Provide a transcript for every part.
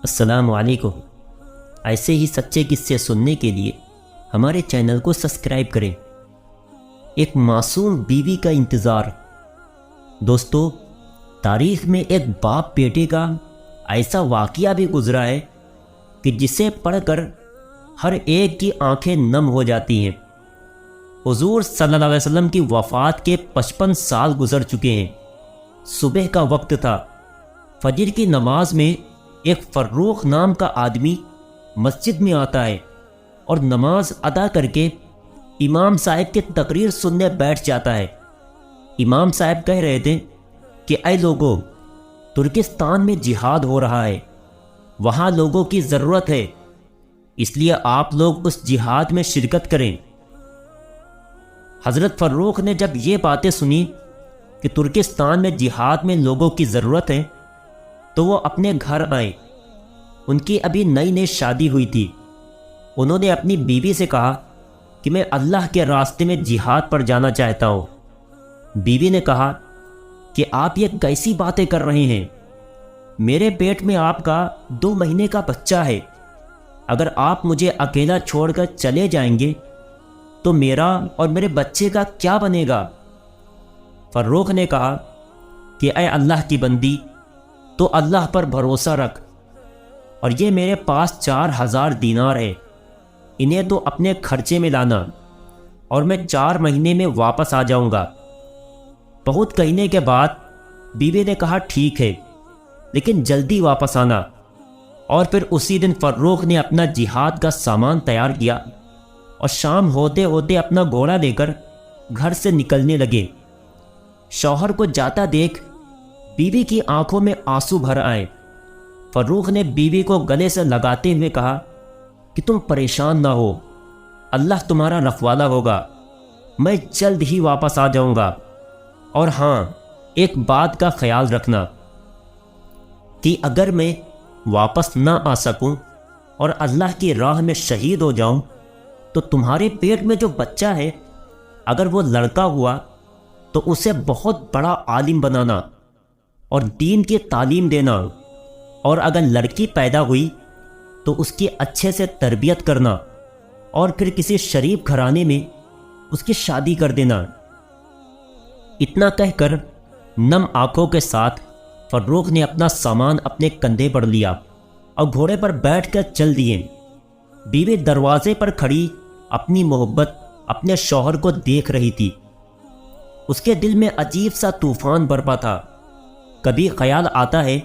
السلام علیکم۔ ایسے ہی سچے قصے سننے کے لیے ہمارے چینل کو سبسکرائب کریں۔ ایک معصوم بیوی کا انتظار۔ دوستو، تاریخ میں ایک باپ بیٹے کا ایسا واقعہ بھی گزرا ہے کہ جسے پڑھ کر ہر ایک کی آنکھیں نم ہو جاتی ہیں۔ حضور صلی اللہ علیہ وسلم کی وفات کے 55 سال گزر چکے ہیں۔ صبح کا وقت تھا۔ فجر کی نماز میں ایک فروخ نام کا آدمی مسجد میں آتا ہے اور نماز ادا کر کے امام صاحب کی تقریر سننے بیٹھ جاتا ہے۔ امام صاحب کہہ رہے تھے کہ اے لوگوں، ترکستان میں جہاد ہو رہا ہے، وہاں لوگوں کی ضرورت ہے، اس لیے آپ لوگ اس جہاد میں شرکت کریں۔ حضرت فروخ نے جب یہ باتیں سنی کہ ترکستان میں جہاد میں لوگوں کی ضرورت ہے تو وہ اپنے گھر آئے۔ ان کی ابھی نئی نئی شادی ہوئی تھی۔ انہوں نے اپنی بیوی سے کہا کہ میں اللہ کے راستے میں جہاد پر جانا چاہتا ہوں۔ بیوی نے کہا کہ آپ یہ کیسی باتیں کر رہے ہیں؟ میرے پیٹ میں آپ کا 2 مہینے کا بچہ ہے، اگر آپ مجھے اکیلا چھوڑ کر چلے جائیں گے تو میرا اور میرے بچے کا کیا بنے گا؟ فروخ نے کہا کہ اے اللہ کی بندی، تو اللہ پر بھروسہ رکھ، اور یہ میرے پاس 4000 دینار ہے، انہیں تو اپنے خرچے میں لانا، اور میں 4 مہینے میں واپس آ جاؤں گا۔ بہت کہنے کے بعد بیوی نے کہا ٹھیک ہے، لیکن جلدی واپس آنا۔ اور پھر اسی دن فروخ نے اپنا جہاد کا سامان تیار کیا اور شام ہوتے ہوتے اپنا گھوڑا لے کر گھر سے نکلنے لگے۔ شوہر کو جاتا دیکھ بیوی کی آنکھوں میں آنسو بھر آئے۔ فروخ نے بیوی کو گلے سے لگاتے ہوئے کہا کہ تم پریشان نہ ہو، اللہ تمہارا رکھوالا ہوگا، میں جلد ہی واپس آ جاؤں گا۔ اور ہاں، ایک بات کا خیال رکھنا کہ اگر میں واپس نہ آ سکوں اور اللہ کی راہ میں شہید ہو جاؤں تو تمہارے پیٹ میں جو بچہ ہے، اگر وہ لڑکا ہوا تو اسے بہت بڑا عالم بنانا اور دین کی تعلیم دینا، اور اگر لڑکی پیدا ہوئی تو اس کی اچھے سے تربیت کرنا اور پھر کسی شریف گھرانے میں اس کی شادی کر دینا۔ اتنا کہہ کر نم آنکھوں کے ساتھ فروخ نے اپنا سامان اپنے کندھے پر لیا اور گھوڑے پر بیٹھ کر چل دیے۔ بیوی دروازے پر کھڑی اپنی محبت اپنے شوہر کو دیکھ رہی تھی۔ اس کے دل میں عجیب سا طوفان برپا تھا۔ کبھی خیال آتا ہے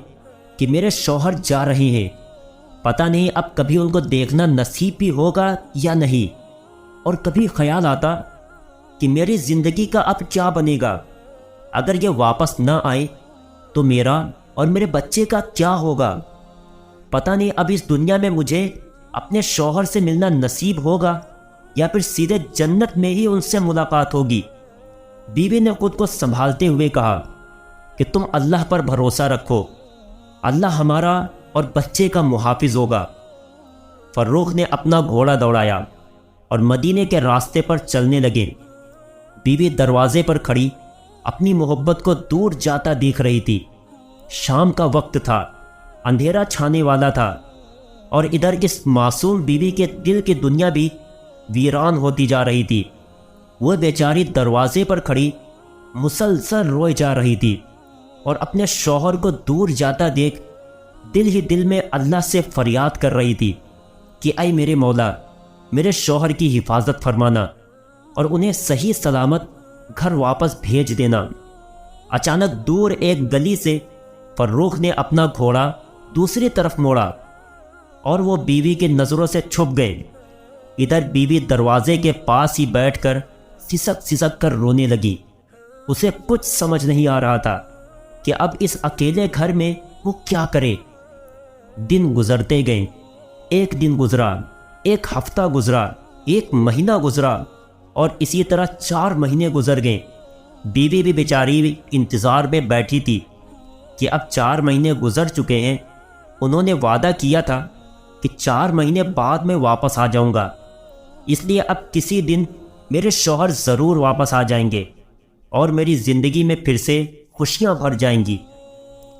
کہ میرے شوہر جا رہے ہیں، پتہ نہیں اب کبھی ان کو دیکھنا نصیب بھی ہوگا یا نہیں، اور کبھی خیال آتا کہ میری زندگی کا اب کیا بنے گا؟ اگر یہ واپس نہ آئے تو میرا اور میرے بچے کا کیا ہوگا؟ پتہ نہیں اب اس دنیا میں مجھے اپنے شوہر سے ملنا نصیب ہوگا یا پھر سیدھے جنت میں ہی ان سے ملاقات ہوگی۔ بیوی نے خود کو سنبھالتے ہوئے کہا کہ تم اللہ پر بھروسہ رکھو، اللہ ہمارا اور بچے کا محافظ ہوگا۔ فروخ نے اپنا گھوڑا دوڑایا اور مدینے کے راستے پر چلنے لگے۔ بیوی دروازے پر کھڑی اپنی محبت کو دور جاتا دیکھ رہی تھی۔ شام کا وقت تھا، اندھیرا چھانے والا تھا، اور ادھر اس معصوم بیوی کے دل کی دنیا بھی ویران ہوتی جا رہی تھی۔ وہ بیچاری دروازے پر کھڑی مسلسل روئے جا رہی تھی اور اپنے شوہر کو دور جاتا دیکھ دل ہی دل میں اللہ سے فریاد کر رہی تھی کہ اے میرے مولا، میرے شوہر کی حفاظت فرمانا اور انہیں صحیح سلامت گھر واپس بھیج دینا۔ اچانک دور ایک گلی سے فروخ نے اپنا گھوڑا دوسری طرف موڑا اور وہ بیوی کی نظروں سے چھپ گئے۔ ادھر بیوی دروازے کے پاس ہی بیٹھ کر سسک سسک کر رونے لگی۔ اسے کچھ سمجھ نہیں آ رہا تھا کہ اب اس اکیلے گھر میں وہ کیا کرے۔ دن گزرتے گئے، ایک دن گزرا، ایک ہفتہ گزرا، ایک مہینہ گزرا، اور اسی طرح 4 مہینے گزر گئے۔ بیوی بھی بیچاری انتظار میں بیٹھی تھی کہ اب 4 مہینے گزر چکے ہیں، انہوں نے وعدہ کیا تھا کہ 4 مہینے بعد میں واپس آ جاؤں گا، اس لیے اب کسی دن میرے شوہر ضرور واپس آ جائیں گے اور میری زندگی میں پھر سے خوشیاں بھر جائیں گی۔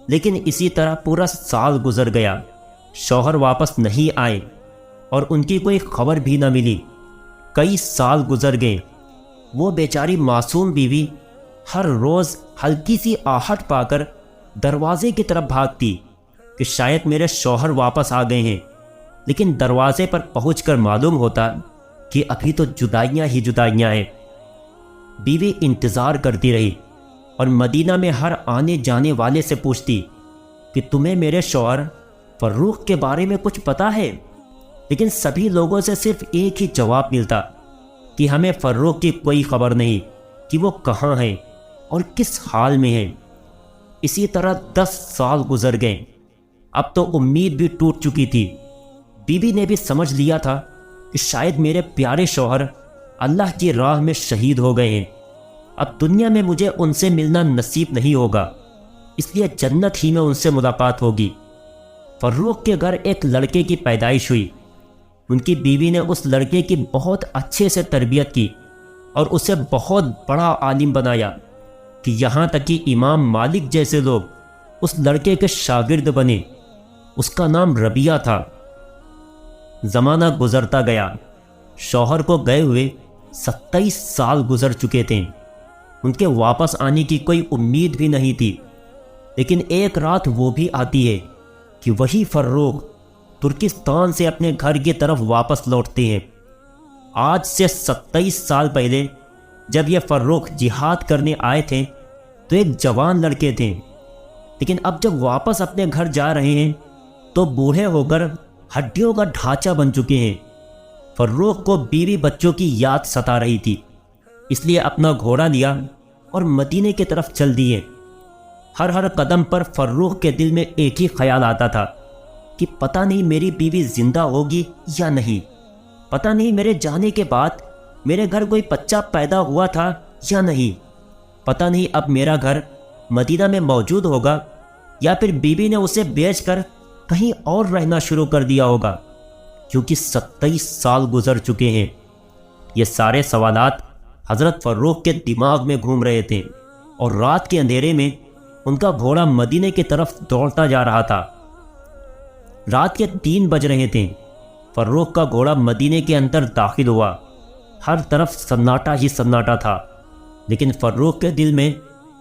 لیکن اسی طرح پورا سال گزر گیا شوہر واپس نہیں آئے اور ان کی کوئی خبر بھی نہ ملی۔ کئی سال گزر گئے۔ وہ بیچاری معصوم بیوی ہر روز ہلکی سی آہٹ پا کر دروازے کی طرف بھاگتی کہ شاید میرے شوہر واپس آ گئے ہیں، لیکن دروازے پر پہنچ کر معلوم ہوتا کہ ابھی تو جدائیاں ہی جدائیاں ہیں۔ بیوی انتظار کرتی رہی اور مدینہ میں ہر آنے جانے والے سے پوچھتی کہ تمہیں میرے شوہر فروخ کے بارے میں کچھ پتہ ہے، لیکن سبھی لوگوں سے صرف ایک ہی جواب ملتا کہ ہمیں فروخ کی کوئی خبر نہیں کہ وہ کہاں ہے اور کس حال میں ہے۔ اسی طرح 10 سال گزر گئے۔ اب تو امید بھی ٹوٹ چکی تھی۔ بیوی نے بھی سمجھ لیا تھا کہ شاید میرے پیارے شوہر اللہ کی راہ میں شہید ہو گئے ہیں۔ اب دنیا میں مجھے ان سے ملنا نصیب نہیں ہوگا، اس لیے جنت ہی میں ان سے ملاقات ہوگی۔ فروخ کے گھر ایک لڑکے کی پیدائش ہوئی۔ ان کی بیوی نے اس لڑکے کی بہت اچھے سے تربیت کی اور اسے بہت بڑا عالم بنایا کہ یہاں تک کہ امام مالک جیسے لوگ اس لڑکے کے شاگرد بنے۔ اس کا نام ربیہ تھا۔ زمانہ گزرتا گیا۔ شوہر کو گئے ہوئے 27 سال گزر چکے تھے۔ ان کے واپس آنے کی کوئی امید بھی نہیں تھی، لیکن ایک رات وہ بھی آتی ہے کہ وہی فروخ ترکستان سے اپنے گھر کی طرف واپس لوٹتے ہیں۔ آج سے 27 سال پہلے جب یہ فروخ جہاد کرنے آئے تھے تو ایک جوان لڑکے تھے، لیکن اب جب واپس اپنے گھر جا رہے ہیں تو بوڑھے ہو کر ہڈیوں کا ڈھانچہ بن چکے ہیں۔ فروخ کو بیوی بچوں کی یاد ستا رہی تھی، اس لیے اپنا گھوڑا لیا اور مدینے کی طرف چل دیے۔ ہر قدم پر فروخ کے دل میں ایک ہی خیال آتا تھا کہ پتہ نہیں میری بیوی زندہ ہوگی یا نہیں، پتہ نہیں میرے جانے کے بعد میرے گھر کوئی بچہ پیدا ہوا تھا یا نہیں، پتہ نہیں اب میرا گھر مدینہ میں موجود ہوگا یا پھر بیوی نے اسے بیچ کر کہیں اور رہنا شروع کر دیا ہوگا، کیونکہ 27 سال گزر چکے ہیں۔ یہ سارے سوالات حضرت فروخ کے دماغ میں گھوم رہے تھے اور رات کے اندھیرے میں ان کا گھوڑا مدینے کی طرف دوڑتا جا رہا تھا۔ رات کے 3 بج رہے تھے۔ فروخ کا گھوڑا مدینے کے اندر داخل ہوا۔ ہر طرف سناٹا ہی سناٹا تھا، لیکن فروخ کے دل میں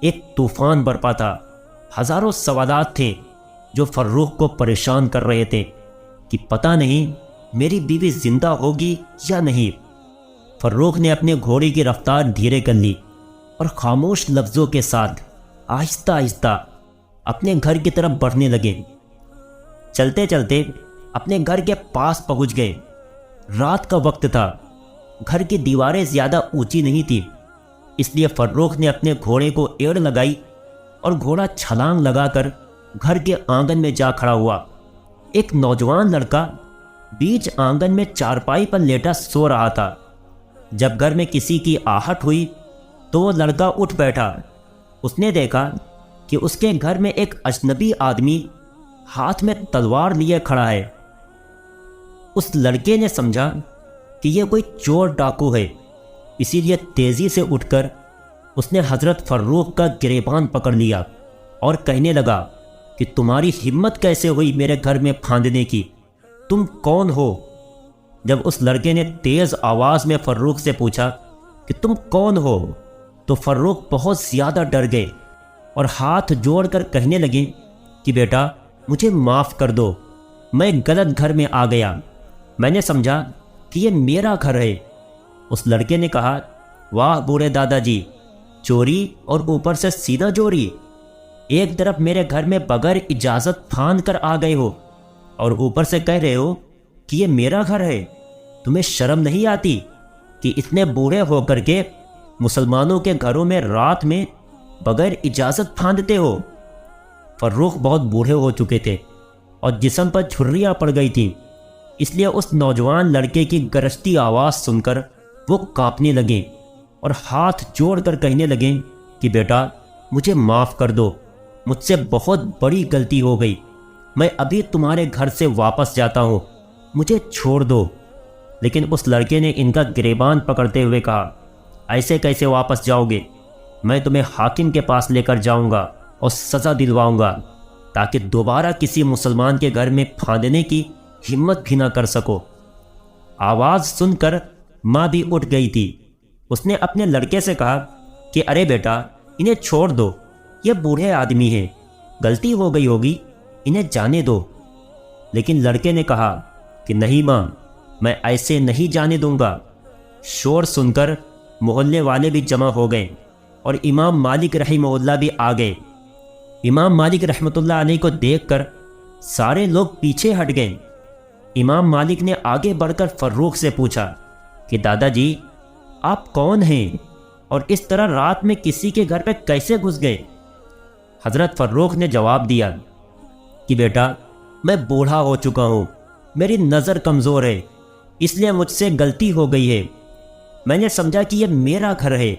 ایک طوفان برپا تھا۔ ہزاروں سوالات تھے جو فروخ کو پریشان کر رہے تھے کہ پتہ نہیں میری بیوی زندہ ہوگی یا نہیں۔ فروخ نے اپنے گھوڑے کی رفتار دھیرے کر لی اور خاموش لفظوں کے ساتھ آہستہ آہستہ اپنے گھر کی طرف بڑھنے لگے۔ چلتے چلتے اپنے گھر کے پاس پہنچ گئے۔ رات کا وقت تھا، گھر کی دیواریں زیادہ اونچی نہیں تھی، اس لیے فروخ نے اپنے گھوڑے کو ایڑ لگائی اور گھوڑا چھلانگ لگا کر گھر کے آنگن میں جا کھڑا ہوا۔ ایک نوجوان لڑکا بیچ آنگن میں چارپائی پر لیٹا سو رہا تھا۔ جب گھر میں کسی کی آہٹ ہوئی تو وہ لڑکا اٹھ بیٹھا۔ اس نے دیکھا کہ اس کے گھر میں ایک اجنبی آدمی ہاتھ میں تلوار لیے کھڑا ہے۔ اس لڑکے نے سمجھا کہ یہ کوئی چور ڈاکو ہے، اسی لیے تیزی سے اٹھ کر اس نے حضرت فروخ کا گریبان پکڑ لیا اور کہنے لگا کہ تمہاری ہمت کیسے ہوئی میرے گھر میں پھاندنے کی؟ تم کون ہو؟ جب اس لڑکے نے تیز آواز میں فروخ سے پوچھا کہ تم کون ہو تو فروخ بہت زیادہ ڈر گئے اور ہاتھ جوڑ کر کہنے لگے کہ بیٹا مجھے معاف کر دو، میں غلط گھر میں آ گیا، میں نے سمجھا کہ یہ میرا گھر ہے۔ اس لڑکے نے کہا واہ بوڑھے دادا جی، چوری اور اوپر سے سیدھا چوری، ایک طرف میرے گھر میں بغیر اجازت پھاند کر آ گئے ہو اور اوپر سے کہہ رہے ہو کہ یہ میرا گھر ہے۔ تمہیں شرم نہیں آتی کہ اتنے بوڑھے ہو کر کے مسلمانوں کے گھروں میں رات میں بغیر اجازت پھاندتے ہو؟ فروخ بہت بوڑھے ہو چکے تھے اور جسم پر جھریاں پڑ گئی تھیں، اس لیے اس نوجوان لڑکے کی گرجتی آواز سن کر وہ کانپنے لگے اور ہاتھ جوڑ کر کہنے لگے کہ بیٹا مجھے معاف کر دو، مجھ سے بہت بڑی غلطی ہو گئی، میں ابھی تمہارے گھر سے واپس جاتا ہوں، مجھے چھوڑ دو۔ لیکن اس لڑکے نے ان کا گریبان پکڑتے ہوئے کہا ایسے کیسے واپس جاؤ گے؟ میں تمہیں حاکم کے پاس لے کر جاؤں گا اور سزا دلواؤں گا۔ تاکہ دوبارہ کسی مسلمان کے گھر میں پھاندنے کی ہمت بھی نہ کر سکو۔ آواز سن کر ماں بھی اٹھ گئی تھی۔ اس نے اپنے لڑکے سے کہا کہ ارے بیٹا، انہیں چھوڑ دو، یہ بوڑھے آدمی ہیں، غلطی ہو گئی ہوگی، انہیں جانے دو۔ لیکن لڑکے نے کہا کہ نہیں ماں، میں ایسے نہیں جانے دوں گا۔ شور سن کر محلے والے بھی جمع ہو گئے اور امام مالک رحمہ اللہ بھی آ گئے۔ امام مالک رحمۃ اللہ علیہ کو دیکھ کر سارے لوگ پیچھے ہٹ گئے۔ امام مالک نے آگے بڑھ کر فروخ سے پوچھا کہ دادا جی، آپ کون ہیں اور اس طرح رات میں کسی کے گھر پہ کیسے گھس گئے؟ حضرت فروخ نے جواب دیا کہ بیٹا، میں بوڑھا ہو چکا ہوں، میری نظر کمزور ہے، اس لیے مجھ سے غلطی ہو گئی ہے، میں نے سمجھا کہ یہ میرا گھر ہے۔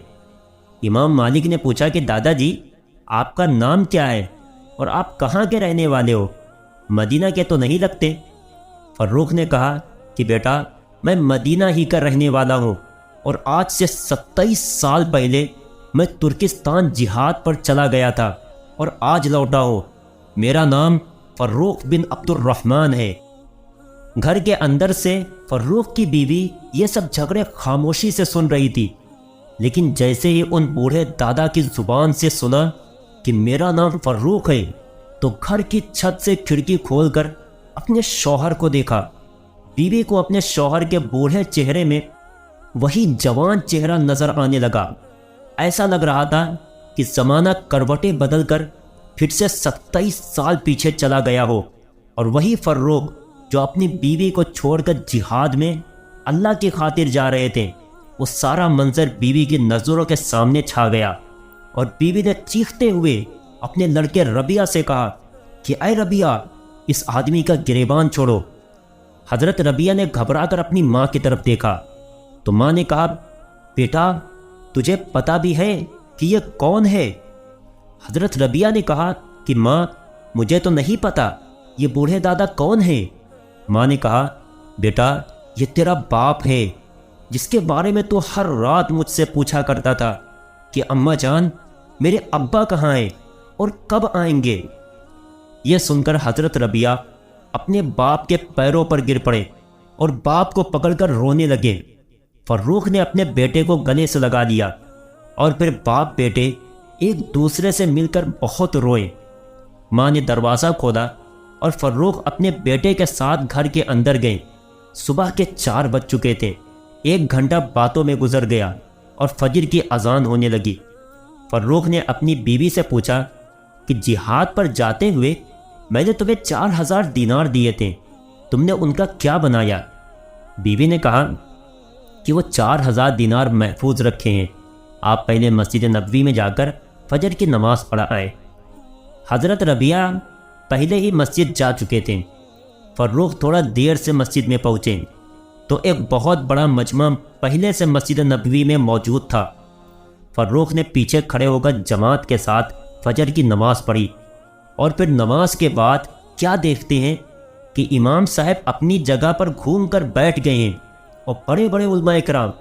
امام مالک نے پوچھا کہ دادا جی، آپ کا نام کیا ہے اور آپ کہاں کے رہنے والے ہو؟ مدینہ کے تو نہیں لگتے۔ فروخ نے کہا کہ بیٹا، میں مدینہ ہی کا رہنے والا ہوں اور آج سے 27 سال پہلے میں ترکستان جہاد پر چلا گیا تھا اور آج لوٹا ہوں۔ میرا نام فروخ بن عبد الرحمن ہے۔ گھر کے اندر سے فروخ کی بیوی یہ سب جھگڑے خاموشی سے سن رہی تھی، لیکن جیسے ہی ان بوڑھے دادا کی زبان سے سنا کہ میرا نام فروخ ہے، تو گھر کی چھت سے کھڑکی کھول کر اپنے شوہر کو دیکھا۔ بیوی کو اپنے شوہر کے بوڑھے چہرے میں وہی جوان چہرہ نظر آنے لگا۔ ایسا لگ رہا تھا کہ زمانہ کروٹیں بدل کر پھر سے 27 سال پیچھے چلا گیا ہو، اور وہی فروخ جو اپنی بیوی کو چھوڑ کر جہاد میں اللہ کی خاطر جا رہے تھے، وہ سارا منظر بیوی کی نظروں کے سامنے چھا گیا، اور بیوی نے چیختے ہوئے اپنے لڑکے ربیہ سے کہا کہ اے ربیہ، اس آدمی کا گریبان چھوڑو۔ حضرت ربیہ نے گھبرا کر اپنی ماں کی طرف دیکھا تو ماں نے کہا بیٹا، تجھے پتہ بھی ہے کہ یہ کون ہے؟ حضرت ربیہ نے کہا کہ ماں، مجھے تو نہیں پتہ، یہ بوڑھے دادا کون ہیں؟ ماں نے کہا بیٹا، یہ تیرا باپ ہے، جس کے بارے میں تو ہر رات مجھ سے پوچھا کرتا تھا کہ اماں جان، میرے ابا کہاں ہیں اور کب آئیں گے؟ یہ سن کر حضرت ربیہ اپنے باپ کے پیروں پر گر پڑے اور باپ کو پکڑ کر رونے لگے۔ فروخ نے اپنے بیٹے کو گلے سے لگا لیا اور پھر باپ بیٹے ایک دوسرے سے مل کر بہت روئے۔ ماں نے دروازہ کھولا اور فروخ اپنے بیٹے کے ساتھ گھر کے اندر گئے۔ صبح کے 4 بج چکے تھے۔ 1 گھنٹہ باتوں میں گزر گیا اور فجر کی اذان ہونے لگی۔ فروخ نے اپنی بیوی سے پوچھا کہ جہاد پر جاتے ہوئے میں نے تمہیں 4000 دینار دیے تھے، تم نے ان کا کیا بنایا؟ بیوی نے کہا کہ وہ 4000 دینار محفوظ رکھے ہیں، آپ پہلے مسجد نبوی میں جا کر فجر کی نماز پڑھا آئے۔ حضرت ربیہ پہلے ہی مسجد جا چکے تھے۔ فروخ تھوڑا دیر سے مسجد میں پہنچے تو ایک بہت بڑا مجمع پہلے سے مسجد نبوی میں موجود تھا۔ فروخ نے پیچھے کھڑے ہو کر جماعت کے ساتھ فجر کی نماز پڑھی، اور پھر نماز کے بعد کیا دیکھتے ہیں کہ امام صاحب اپنی جگہ پر گھوم کر بیٹھ گئے ہیں، اور بڑے بڑے علماء کرام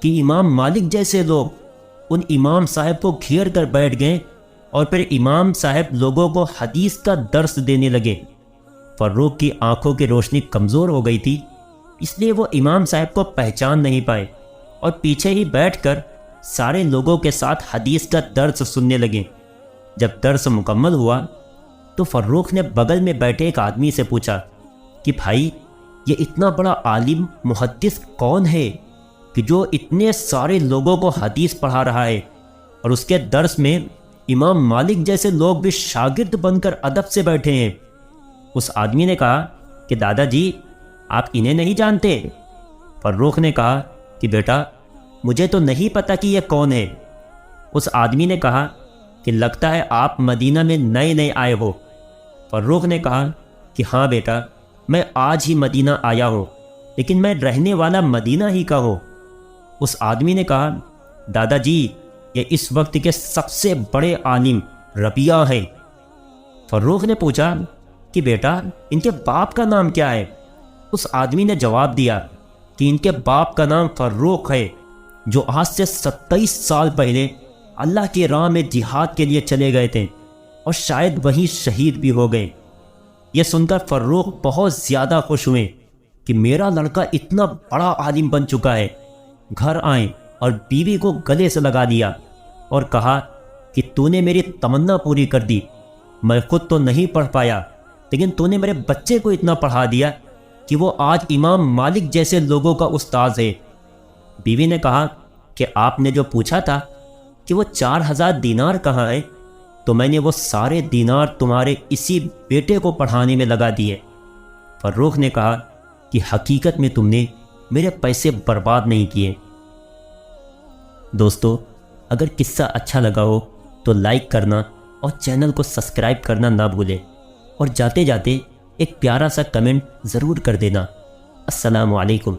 کہ امام مالک جیسے لوگ ان امام صاحب کو گھیر کر بیٹھ گئے، اور پھر امام صاحب لوگوں کو حدیث کا درس دینے لگے۔ فروخ کی آنکھوں کی روشنی کمزور ہو گئی تھی، اس لیے وہ امام صاحب کو پہچان نہیں پائے اور پیچھے ہی بیٹھ کر سارے لوگوں کے ساتھ حدیث کا درس سننے لگے۔ جب درس مکمل ہوا تو فروخ نے بغل میں بیٹھے ایک آدمی سے پوچھا کہ بھائی، یہ اتنا بڑا عالم محدث کون ہے کہ جو اتنے سارے لوگوں کو حدیث پڑھا رہا ہے، اور اس کے درس میں امام مالک جیسے لوگ بھی شاگرد بن کر ادب سے بیٹھے ہیں؟ اس آدمی نے کہا کہ دادا جی، آپ انہیں نہیں جانتے؟ فروخ نے کہا کہ بیٹا، مجھے تو نہیں پتہ کہ یہ کون ہے۔ اس آدمی نے کہا کہ لگتا ہے آپ مدینہ میں نئے نئے آئے ہو۔ فروخ نے کہا کہ ہاں بیٹا، میں آج ہی مدینہ آیا ہوں، لیکن میں رہنے والا مدینہ ہی کا ہوں۔ اس آدمی نے کہا دادا جی، یہ اس وقت کے سب سے بڑے عالم ربیہ ہیں۔ فروخ نے پوچھا کہ بیٹا، ان کے باپ کا نام کیا ہے؟ اس آدمی نے جواب دیا کہ ان کے باپ کا نام فروخ ہے، جو آج سے 27 سال پہلے اللہ کی راہ میں جہاد کے لیے چلے گئے تھے اور شاید وہیں شہید بھی ہو گئے۔ یہ سن کر فروخ بہت زیادہ خوش ہوئے کہ میرا لڑکا اتنا بڑا عالم بن چکا ہے۔ گھر آئیں اور بیوی کو گلے سے لگا دیا اور کہا کہ تو نے میری تمنا پوری کر دی۔ میں خود تو نہیں پڑھ پایا، لیکن تو نے میرے بچے کو اتنا پڑھا دیا کہ وہ آج امام مالک جیسے لوگوں کا استاذ ہے۔ بیوی نے کہا کہ آپ نے جو پوچھا تھا کہ وہ 4000 دینار کہاں ہیں، تو میں نے وہ سارے دینار تمہارے اسی بیٹے کو پڑھانے میں لگا دیے۔ فروخ نے کہا کہ حقیقت میں تم نے میرے پیسے برباد نہیں کیے۔ دوستو، اگر قصہ اچھا لگا ہو تو لائک کرنا اور چینل کو سبسکرائب کرنا نہ بھولیں، اور جاتے جاتے ایک پیارا سا کمنٹ ضرور کر دینا۔ السلام علیکم۔